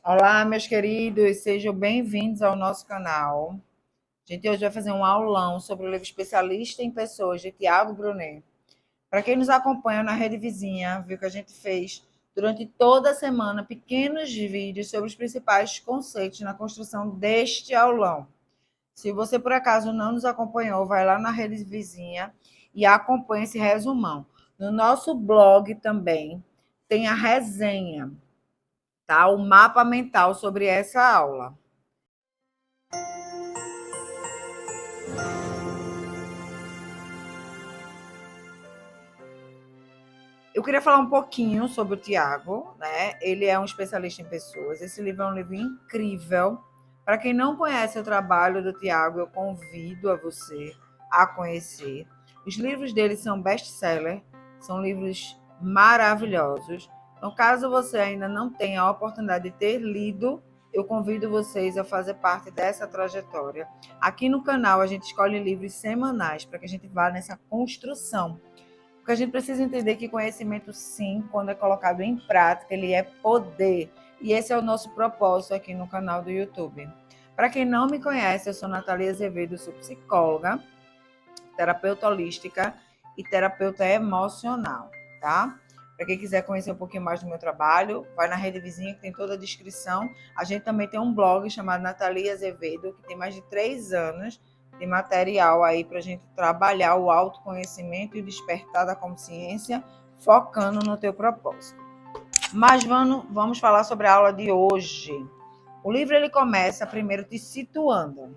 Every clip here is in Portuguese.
Olá, meus queridos, sejam bem-vindos ao nosso canal. A gente hoje vai fazer um aulão sobre o livro Especialista em Pessoas, de Tiago Brunet. Para quem nos acompanha na Rede Vizinha, viu que a gente fez durante toda a semana pequenos vídeos sobre os principais conceitos na construção deste aulão. Se você por acaso não nos acompanhou, vai lá na Rede Vizinha e acompanhe esse resumão. No nosso blog também tem a resenha, tá? O mapa mental sobre essa aula. Eu queria falar um pouquinho sobre o Tiago, né? Ele é um especialista em pessoas. Esse livro é um livro incrível. Para quem não conhece o trabalho do Tiago, eu convido a você a conhecer. Os livros dele são best-seller, são livros maravilhosos. Então, caso você ainda não tenha a oportunidade de ter lido, eu convido vocês a fazer parte dessa trajetória. Aqui no canal, a gente escolhe livros semanais para que a gente vá nessa construção. Porque a gente precisa entender que conhecimento, sim, quando é colocado em prática, ele é poder. E esse é o nosso propósito aqui no canal do YouTube. Para quem não me conhece, eu sou Natalia Azevedo, sou psicóloga, terapeuta holística e terapeuta emocional, tá? Para quem quiser conhecer um pouquinho mais do meu trabalho, vai na Rede Vizinha, que tem toda a descrição. A gente também tem um blog chamado Natalia Azevedo, que tem mais de 3 anos de material aí para a gente trabalhar o autoconhecimento e o despertar da consciência, focando no teu propósito. Mas vamos falar sobre a aula de hoje. O livro ele começa primeiro te situando.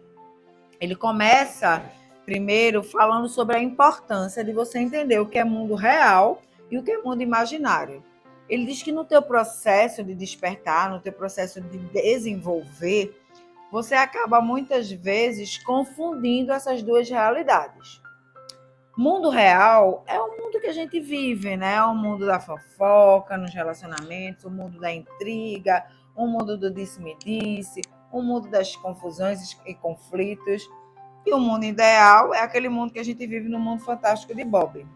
Ele começa primeiro falando sobre a importância de você entender o que é mundo real e o que é mundo imaginário. Ele diz que no teu processo de despertar, no teu processo de desenvolver, você acaba muitas vezes confundindo essas duas realidades. Mundo real é o mundo que a gente vive, né? É o mundo da fofoca nos relacionamentos, o mundo da intriga, o mundo do disse-me-disse, o mundo das confusões e conflitos. E o mundo ideal é aquele mundo que a gente vive no mundo fantástico de Bob,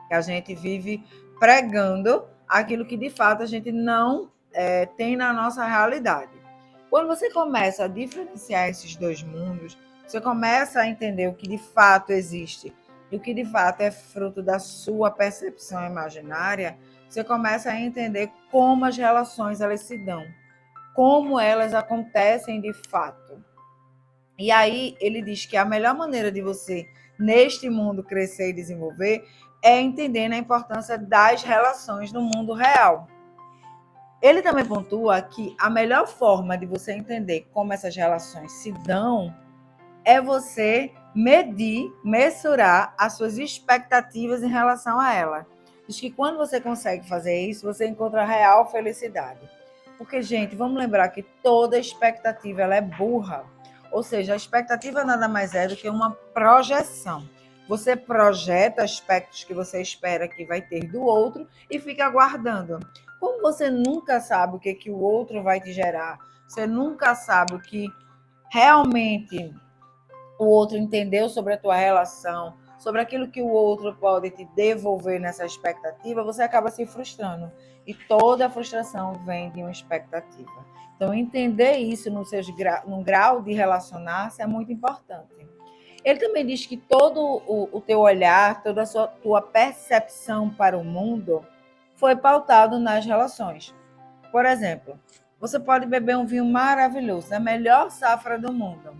que a gente vive pregando aquilo que de fato a gente não tem na nossa realidade. Quando você começa a diferenciar esses dois mundos, você começa a entender o que de fato existe e o que de fato é fruto da sua percepção imaginária, você começa a entender como as relações elas se dão, como elas acontecem de fato. E aí ele diz que a melhor maneira de você, neste mundo, crescer e desenvolver é entendendo a importância das relações no mundo real. Ele também pontua que a melhor forma de você entender como essas relações se dão é você medir, mensurar as suas expectativas em relação a ela. Diz que quando você consegue fazer isso, você encontra a real felicidade. Porque, gente, vamos lembrar que toda expectativa ela é burra. Ou seja, a expectativa nada mais é do que uma projeção. Você projeta aspectos que você espera que vai ter do outro e fica aguardando. Como você nunca sabe o que o outro vai te gerar, você nunca sabe o que realmente o outro entendeu sobre a tua relação, sobre aquilo que o outro pode te devolver nessa expectativa, você acaba se frustrando. E toda a frustração vem de uma expectativa. Então, entender isso no grau de relacionar-se é muito importante. Ele também diz que todo o teu olhar, toda a tua percepção para o mundo foi pautado nas relações. Por exemplo, você pode beber um vinho maravilhoso, a melhor safra do mundo.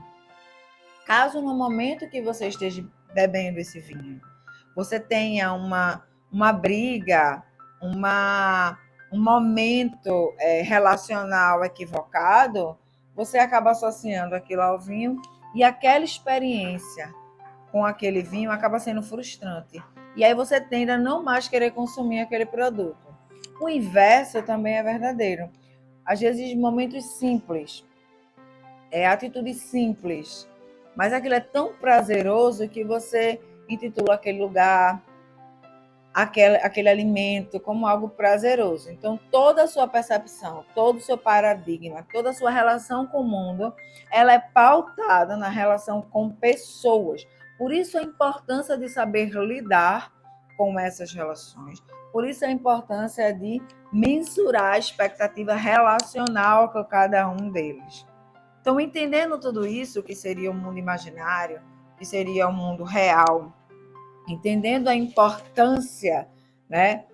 Caso no momento que você esteja bebendo esse vinho, você tenha uma briga, uma, um momento relacional equivocado, você acaba associando aquilo ao vinho e aquela experiência com aquele vinho acaba sendo frustrante. E aí você tende a não mais querer consumir aquele produto. O inverso também é verdadeiro. Às vezes, momentos simples, atitudes simples, mas aquilo é tão prazeroso que você intitula aquele lugar, aquele alimento como algo prazeroso. Então, toda a sua percepção, todo o seu paradigma, toda a sua relação com o mundo, ela é pautada na relação com pessoas. Por isso a importância de saber lidar com essas relações. Por isso a importância de mensurar a expectativa relacional com cada um deles. Então, entendendo tudo isso, que seria o mundo imaginário, que seria o mundo real, entendendo a importância, né,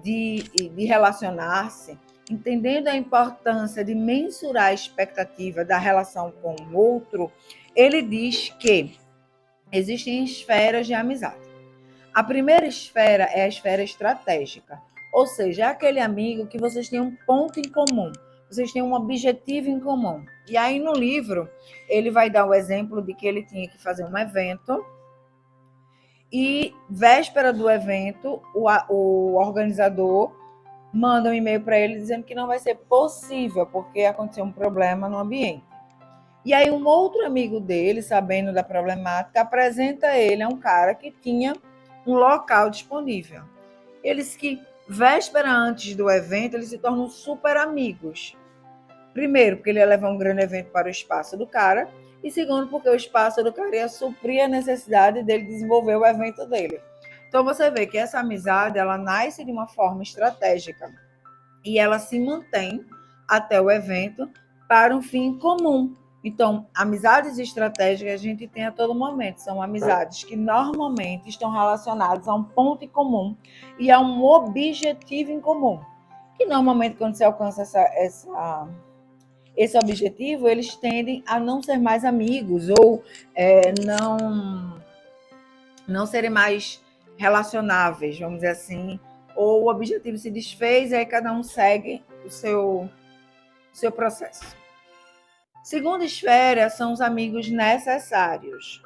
de relacionar-se, entendendo a importância de mensurar a expectativa da relação com o outro, ele diz que existem esferas de amizade. A primeira esfera é a esfera estratégica, ou seja, é aquele amigo que vocês têm um ponto em comum, vocês têm um objetivo em comum. E aí no livro ele vai dar o exemplo de que ele tinha que fazer um evento e véspera do evento o organizador manda um e-mail para ele dizendo que não vai ser possível porque aconteceu um problema no ambiente. E aí um outro amigo dele, sabendo da problemática, apresenta ele a um cara que tinha um local disponível. Eles que, véspera antes do evento, eles se tornam super amigos. Primeiro, porque ele ia levar um grande evento para o espaço do cara, e segundo, porque o espaço do cara ia suprir a necessidade dele desenvolver o evento dele. Então você vê que essa amizade, ela nasce de uma forma estratégica e ela se mantém até o evento para um fim comum. Então, amizades estratégicas a gente tem a todo momento. São amizades que normalmente estão relacionadas a um ponto em comum e a um objetivo em comum. E normalmente, quando você alcança esse objetivo, eles tendem a não ser mais amigos ou não serem mais relacionáveis, vamos dizer assim, ou o objetivo se desfez e aí cada um segue o seu processo. Segunda esfera são os amigos necessários.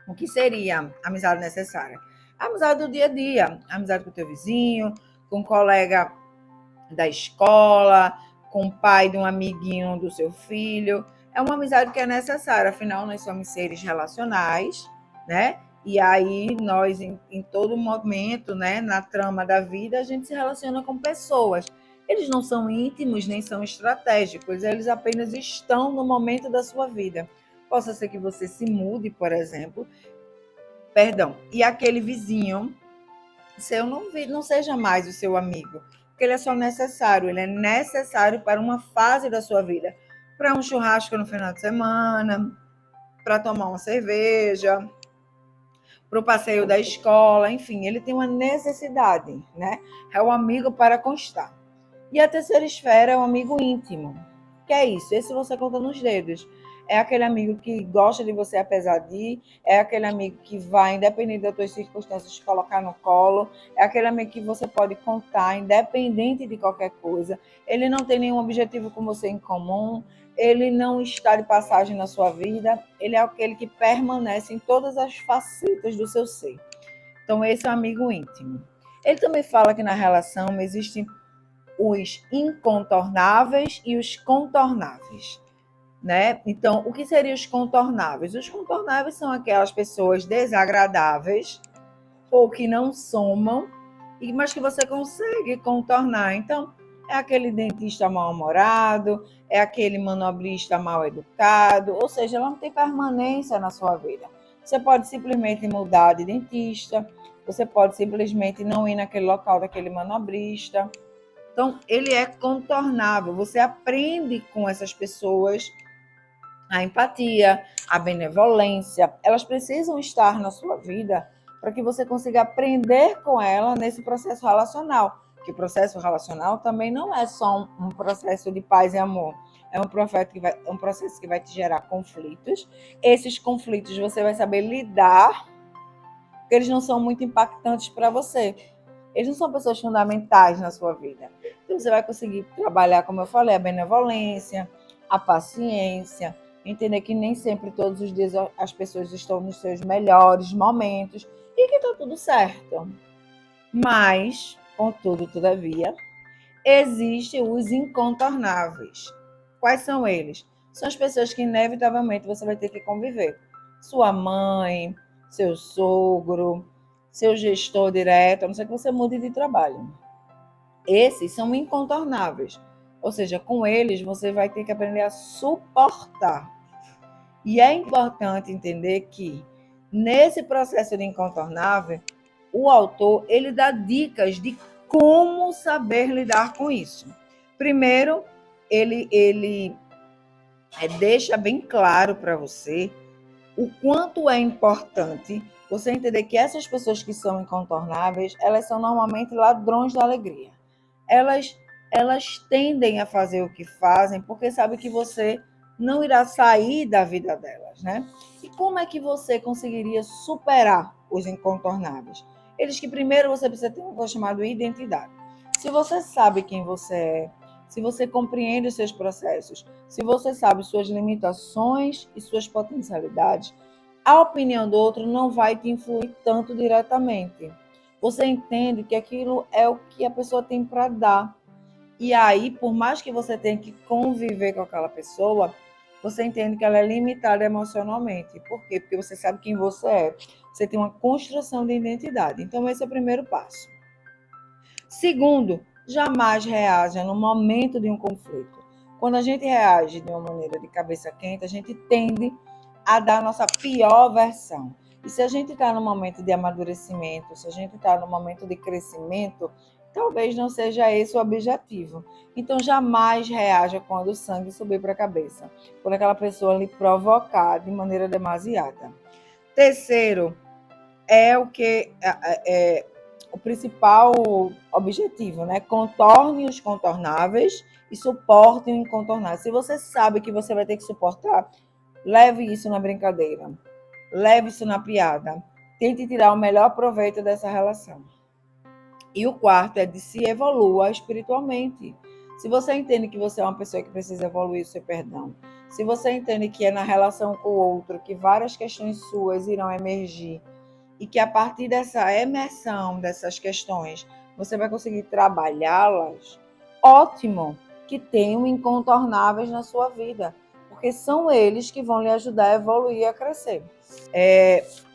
O que seria a amizade necessária? A amizade do dia a dia, a amizade com o teu vizinho, com o colega da escola, com o pai de um amiguinho do seu filho. É uma amizade que é necessária, afinal nós somos seres relacionais, né? E aí nós, em todo momento, né, na trama da vida, a gente se relaciona com pessoas. Eles não são íntimos, nem são estratégicos, eles apenas estão no momento da sua vida. Possa ser que você se mude, por exemplo, e aquele vizinho seu não seja mais o seu amigo, porque ele é só necessário, ele é necessário para uma fase da sua vida, para um churrasco no final de semana, para tomar uma cerveja, para o passeio da escola, enfim, ele tem uma necessidade, né? É o amigo para constar. E a terceira esfera é o amigo íntimo. Que é isso? Esse você conta nos dedos. É aquele amigo que gosta de você apesar de, é aquele amigo que vai, independente das suas circunstâncias, te colocar no colo, é aquele amigo que você pode contar, independente de qualquer coisa. Ele não tem nenhum objetivo com você em comum, ele não está de passagem na sua vida, ele é aquele que permanece em todas as facetas do seu ser. Então, esse é o amigo íntimo. Ele também fala que na relação existem os incontornáveis e os contornáveis, né? Então, o que seriam os contornáveis? Os contornáveis são aquelas pessoas desagradáveis ou que não somam, mas que você consegue contornar. Então, é aquele dentista mal-humorado, é aquele manobrista mal-educado, ou seja, ela não tem permanência na sua vida. Você pode simplesmente mudar de dentista, você pode simplesmente não ir naquele local daquele manobrista. Então, ele é contornável. Você aprende com essas pessoas a empatia, a benevolência. Elas precisam estar na sua vida para que você consiga aprender com ela nesse processo relacional. Que o processo relacional também não é só um processo de paz e amor. É um processo que vai te gerar conflitos. Esses conflitos você vai saber lidar, porque eles não são muito impactantes para você. Eles não são pessoas fundamentais na sua vida. Então, você vai conseguir trabalhar, como eu falei, a benevolência, a paciência, entender que nem sempre, todos os dias, as pessoas estão nos seus melhores momentos e que está tudo certo. Mas, contudo, todavia, existem os incontornáveis. Quais são eles? São as pessoas que, inevitavelmente, você vai ter que conviver. Sua mãe, seu sogro, seu gestor direto, a não ser que você mude de trabalho. Esses são incontornáveis. Ou seja, com eles você vai ter que aprender a suportar. E é importante entender que Nesse processo de incontornável, o autor ele dá dicas de como saber lidar com isso. Primeiro, ele deixa bem claro para você o quanto é importante você entender que essas pessoas que são incontornáveis, elas são normalmente ladrões da alegria. Elas, elas tendem a fazer o que fazem porque sabem que você não irá sair da vida delas, né? E como é que você conseguiria superar os incontornáveis? Eles que primeiro você precisa ter uma coisa chamada identidade. Se você sabe quem você é, se você compreende os seus processos, se você sabe suas limitações e suas potencialidades, a opinião do outro não vai te influir tanto diretamente. Você entende que aquilo é o que a pessoa tem para dar. E aí, por mais que você tenha que conviver com aquela pessoa, você entende que ela é limitada emocionalmente. Por quê? Porque você sabe quem você é. Você tem uma construção de identidade. Então, esse é o primeiro passo. Segundo, jamais reaja no momento de um conflito. Quando a gente reage de uma maneira de cabeça quente, a gente tende a dar a nossa pior versão. E se a gente está no momento de amadurecimento, se a gente está no momento de crescimento, talvez não seja esse o objetivo. Então, jamais reaja quando o sangue subir para a cabeça, quando aquela pessoa lhe provocar de maneira demasiada. Terceiro, é o que é o principal objetivo, né? Contorne os contornáveis e suporte o incontornável. Se você sabe que você vai ter que suportar, leve isso na brincadeira, leve isso na piada. Tente tirar o melhor proveito dessa relação. E o quarto é de se evolua espiritualmente. Se você entende que você é uma pessoa que precisa evoluir o seu perdão, se você entende que é na relação com o outro que várias questões suas irão emergir, e que a partir dessa emersão dessas questões você vai conseguir trabalhá-las, ótimo que tenham incontornáveis na sua vida, porque são eles que vão lhe ajudar a evoluir e a crescer.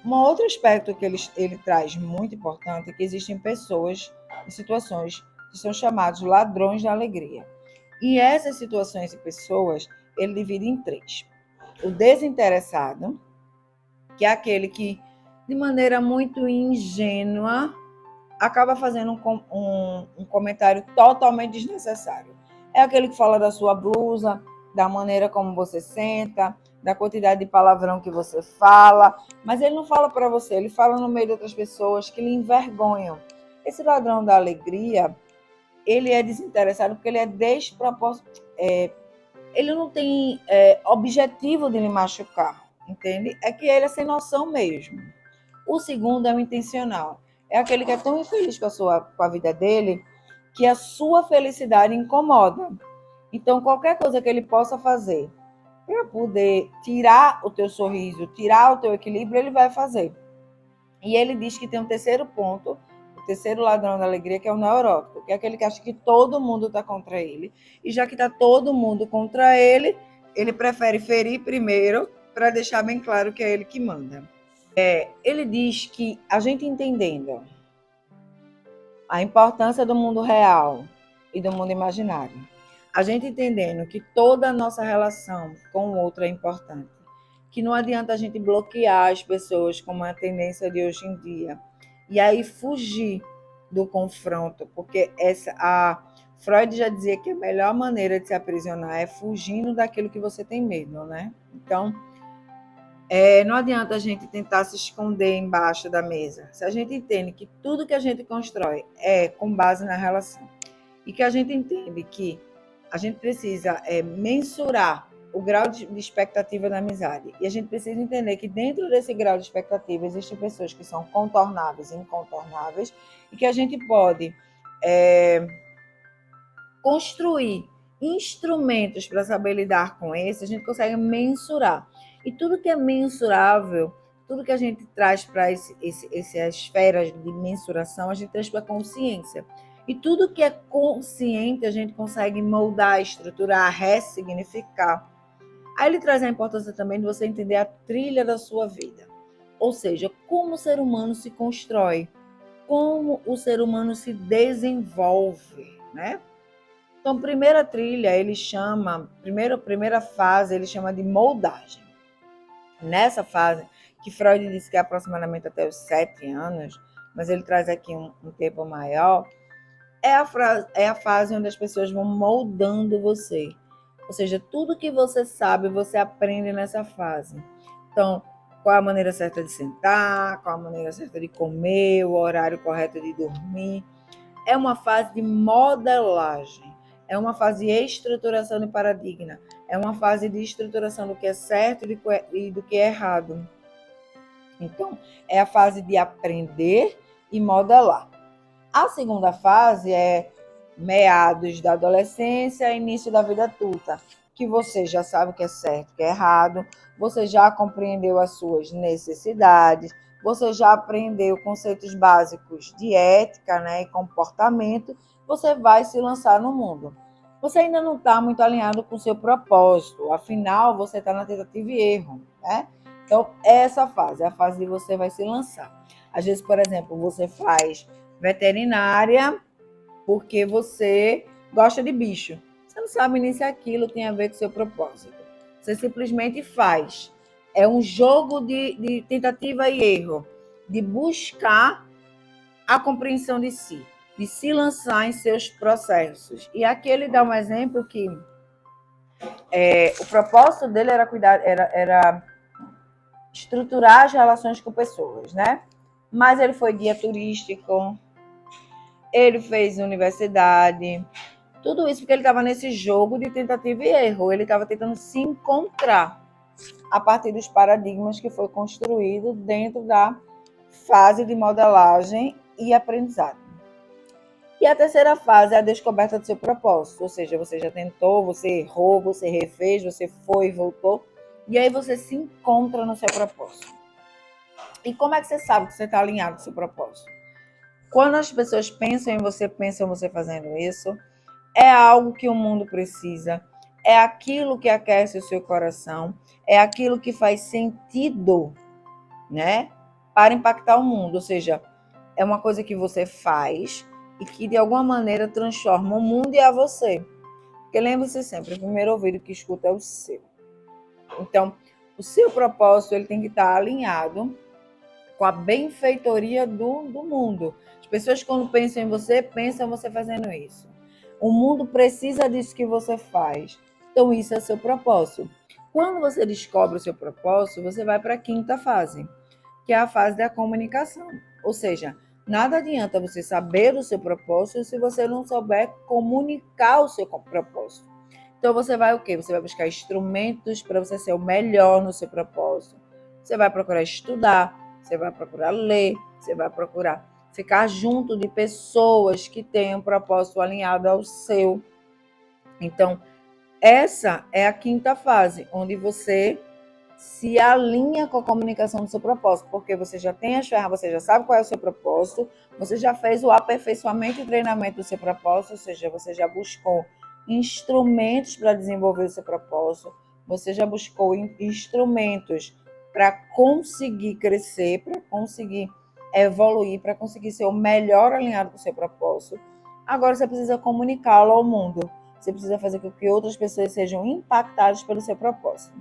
Um outro aspecto que ele traz muito importante é que existem pessoas e situações que são chamados ladrões da alegria. E essas situações e pessoas ele divide em três. O desinteressado, que é aquele que de maneira muito ingênua, acaba fazendo um comentário totalmente desnecessário. É aquele que fala da sua blusa, da maneira como você senta, da quantidade de palavrão que você fala, mas ele não fala para você, ele fala no meio de outras pessoas que lhe envergonham. Esse ladrão da alegria, ele é desinteressado porque ele é desproporcionado. Ele não tem objetivo de lhe machucar, entende? É que ele é sem noção mesmo. O segundo é o intencional. É aquele que é tão infeliz com a vida dele que a sua felicidade incomoda. Então, qualquer coisa que ele possa fazer para poder tirar o teu sorriso, tirar o teu equilíbrio, ele vai fazer. E ele diz que tem um terceiro ponto, o terceiro ladrão da alegria, que é o neurótico, que é aquele que acha que todo mundo está contra ele. E já que está todo mundo contra ele, ele prefere ferir primeiro para deixar bem claro que é ele que manda. Ele diz que a gente entendendo a importância do mundo real e do mundo imaginário, a gente entendendo que toda a nossa relação com o outro é importante, que não adianta a gente bloquear as pessoas como é a tendência de hoje em dia, e aí fugir do confronto, porque a Freud já dizia que a melhor maneira de se aprisionar é fugindo daquilo que você tem medo, né? Então, não adianta a gente tentar se esconder embaixo da mesa. Se a gente entende que tudo que a gente constrói é com base na relação e que a gente entende que a gente precisa mensurar o grau de expectativa da amizade e a gente precisa entender que dentro desse grau de expectativa existem pessoas que são contornáveis e incontornáveis e que a gente pode construir instrumentos para saber lidar com isso, a gente consegue mensurar. E tudo que é mensurável, tudo que a gente traz para essas esferas de mensuração, a gente traz para a consciência. E tudo que é consciente, a gente consegue moldar, estruturar, ressignificar. Aí ele traz a importância também de você entender a trilha da sua vida. Ou seja, como o ser humano se constrói, como o ser humano se desenvolve, né? Então, primeira trilha, ele chama, primeira fase, ele chama de moldagem. Nessa fase, que Freud disse que é aproximadamente até os 7 anos, mas ele traz aqui um tempo maior, é a fase onde as pessoas vão moldando você. Ou seja, tudo que você sabe, você aprende nessa fase. Então, qual a maneira certa de sentar, qual a maneira certa de comer, o horário correto de dormir. É uma fase de modelagem, é uma fase de estruturação de paradigma, é uma fase de estruturação do que é certo e do que é errado. Então, é a fase de aprender e modelar. A segunda fase é meados da adolescência, início da vida adulta, que você já sabe o que é certo, o que é errado, você já compreendeu as suas necessidades, você já aprendeu conceitos básicos de ética, né, e comportamento, você vai se lançar no mundo. Você ainda não está muito alinhado com o seu propósito, afinal, você está na tentativa e erro, né? Então, essa fase é a fase de você vai se lançar. Às vezes, por exemplo, você faz veterinária porque você gosta de bicho. Você não sabe nem se aquilo tem a ver com o seu propósito. Você simplesmente faz. É um jogo de tentativa e erro, de buscar a compreensão de si, de se lançar em seus processos. E aqui ele dá um exemplo que o propósito dele era cuidar, era estruturar as relações com pessoas, né? Mas ele foi guia turístico, ele fez universidade, tudo isso porque ele estava nesse jogo de tentativa e erro. Ele estava tentando se encontrar a partir dos paradigmas que foi construído dentro da fase de modelagem e aprendizado. E a terceira fase é a descoberta do seu propósito, ou seja, você já tentou, você errou, você refez, você foi e voltou, e aí você se encontra no seu propósito. E como é que você sabe que você está alinhado com o seu propósito? Quando as pessoas pensam em você fazendo isso, é algo que o mundo precisa, é aquilo que aquece o seu coração, é aquilo que faz sentido, né, para impactar o mundo. Ou seja, é uma coisa que você faz e que de alguma maneira transforma o mundo e a você. Porque lembre-se sempre, o primeiro ouvido que escuta é o seu. Então, o seu propósito ele tem que estar alinhado com a benfeitoria do mundo. As pessoas, quando pensam em você, pensam você fazendo isso. O mundo precisa disso que você faz. Então, isso é seu propósito. Quando você descobre o seu propósito, você vai para a quinta fase, que é a fase da comunicação. Ou seja, nada adianta você saber o seu propósito se você não souber comunicar o seu propósito. Então, você vai o quê? Você vai buscar instrumentos para você ser o melhor no seu propósito. Você vai procurar estudar, você vai procurar ler, você vai procurar ficar junto de pessoas que tenham um propósito alinhado ao seu. Então, essa é a quinta fase, onde você se alinha com a comunicação do seu propósito, porque você já tem as ferramentas, você já sabe qual é o seu propósito, você já fez o aperfeiçoamento e treinamento do seu propósito, ou seja, você já buscou instrumentos para desenvolver o seu propósito, você já buscou instrumentos para conseguir crescer, para conseguir evoluir, para conseguir ser o melhor alinhado com o seu propósito. Agora você precisa comunicá-lo ao mundo. Você precisa fazer com que outras pessoas sejam impactadas pelo seu propósito.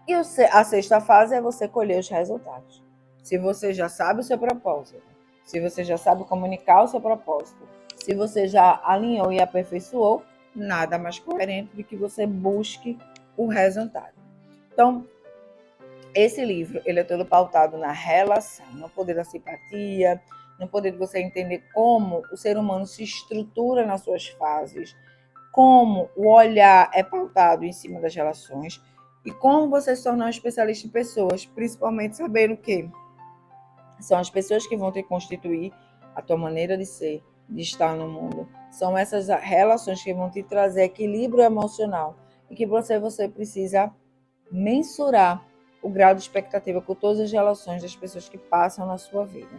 E a sexta fase é você colher os resultados. Se você já sabe o seu propósito, se você já sabe comunicar o seu propósito, se você já alinhou e aperfeiçoou, nada mais coerente do que você busque o resultado. Então, esse livro, ele é todo pautado na relação, no poder da simpatia, no poder de você entender como o ser humano se estrutura nas suas fases, como o olhar é pautado em cima das relações e como você se tornar um especialista em pessoas, principalmente sabendo que são as pessoas que vão te constituir a tua maneira de ser, de estar no mundo. São essas relações que vão te trazer equilíbrio emocional e que você precisa mensurar o grau de expectativa com todas as relações das pessoas que passam na sua vida.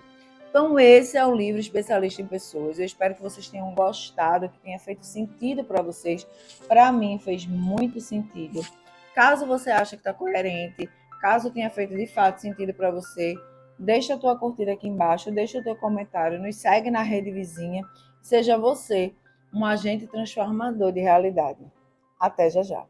Então, esse é o livro Especialista em Pessoas. Eu espero que vocês tenham gostado, que tenha feito sentido para vocês. Para mim, fez muito sentido. Caso você ache que está coerente, caso tenha feito de fato sentido para você, deixa a tua curtida aqui embaixo, deixa o teu comentário, nos segue na rede vizinha. Seja você um agente transformador de realidade. Até já já.